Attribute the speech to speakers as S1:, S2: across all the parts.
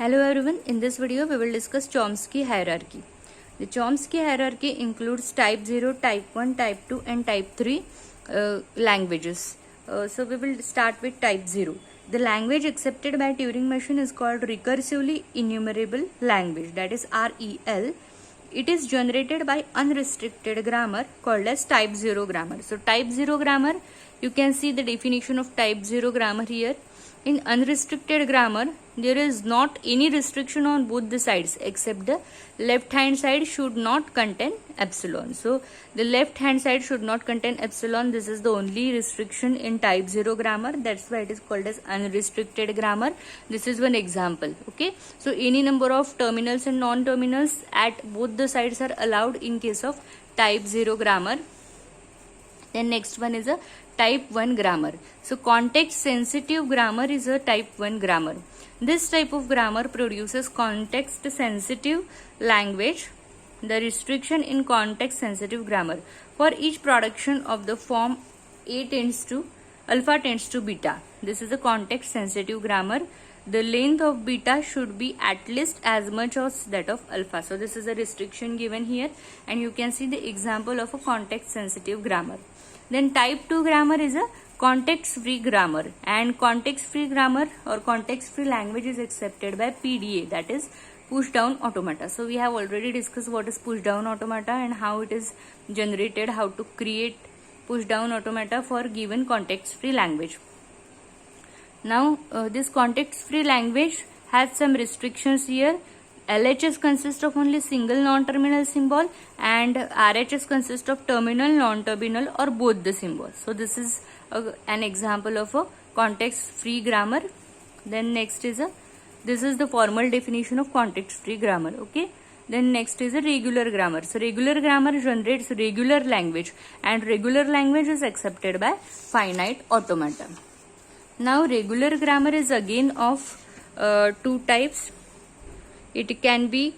S1: Hello everyone, in this video we will discuss Chomsky hierarchy. The Chomsky hierarchy includes type 0, type 1, type 2 and type 3 languages. So we will start with type 0. The language accepted by Turing machine is called recursively enumerable language, that is REL. It is generated by unrestricted grammar called as type 0 grammar. So type 0 grammar, you can see the definition of type 0 grammar here. In unrestricted grammar, there is not any restriction on both the sides except the left hand side should not contain epsilon. So the left hand side should not contain epsilon. This is the only restriction in type 0 grammar. That's why it is called as unrestricted grammar. This is one example. Okay. So any number of terminals and non-terminals at both the sides are allowed in case of type 0 grammar. Then next one is a type 1 grammar. So context sensitive grammar is a type 1 grammar. This type of grammar produces context sensitive language. The restriction in context sensitive grammar for each production of the form alpha tends to beta. This is a context sensitive grammar. The length of beta should be at least as much as that of alpha. So this is a restriction given here, and you can see the example of a context sensitive grammar. Then type 2 grammar is a context free grammar, and context free grammar or context free language is accepted by PDA, that is push down automata. So we have already discussed what is push down automata and how it is generated, how to create push down automata for given context free language. Now this context free language has some restrictions here. LHS consists of only single non-terminal symbol and RHS consists of terminal, non-terminal or both the symbols. So this is an example of a context free grammar. Then next is this is the formal definition of context free grammar. Okay. Then next is a regular grammar. So regular grammar generates regular language, and regular language is accepted by finite automata. Now regular grammar is again of two types. It can be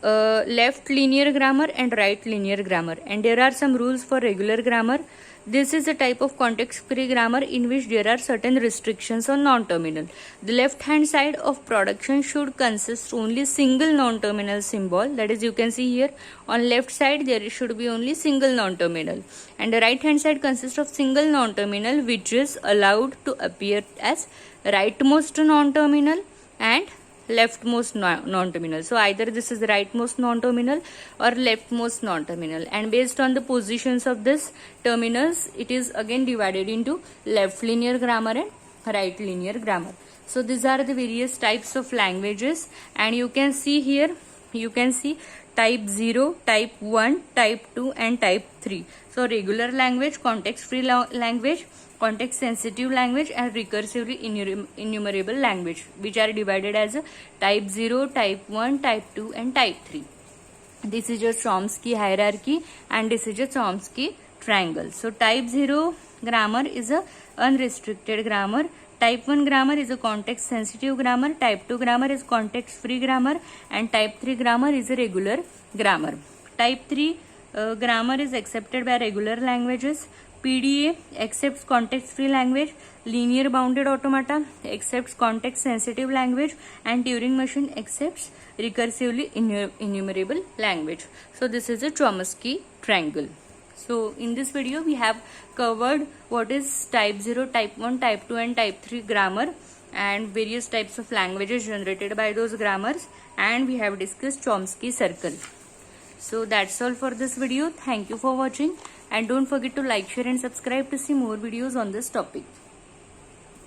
S1: left linear grammar and right linear grammar, and there are some rules for regular grammar. This is a type of context free grammar in which there are certain restrictions on non-terminal. The left hand side of production should consist only single non-terminal symbol, that is you can see here on left side there should be only single non-terminal, and the right hand side consists of single non-terminal which is allowed to appear as rightmost non-terminal and leftmost non-terminal. So either this is rightmost non-terminal or leftmost non-terminal, and based on the positions of this terminals it is again divided into left linear grammar and right linear grammar. So these are the various types of languages, and you can see here, you can see type 0, type 1, type 2 and type 3. So regular language, context free language, context sensitive language and recursively enumerable language, which are divided as type 0, type 1, type 2 and type 3. This is your Chomsky hierarchy and this is your Chomsky triangle. So type 0 grammar is a unrestricted grammar, type 1 grammar is a context sensitive grammar, type 2 grammar is context free grammar, and type 3 grammar is a regular grammar. Type 3 grammar is accepted by regular languages. PDA accepts context free language, linear bounded automata accepts context sensitive language, and Turing machine accepts recursively enumerable language. So this is a Chomsky triangle. So in this video we have covered what is type 0, type 1, type 2 and type 3 grammar and various types of languages generated by those grammars, and we have discussed Chomsky circle. So that's all for this video. Thank you for watching, and don't forget to like, share and subscribe to see more videos on this topic.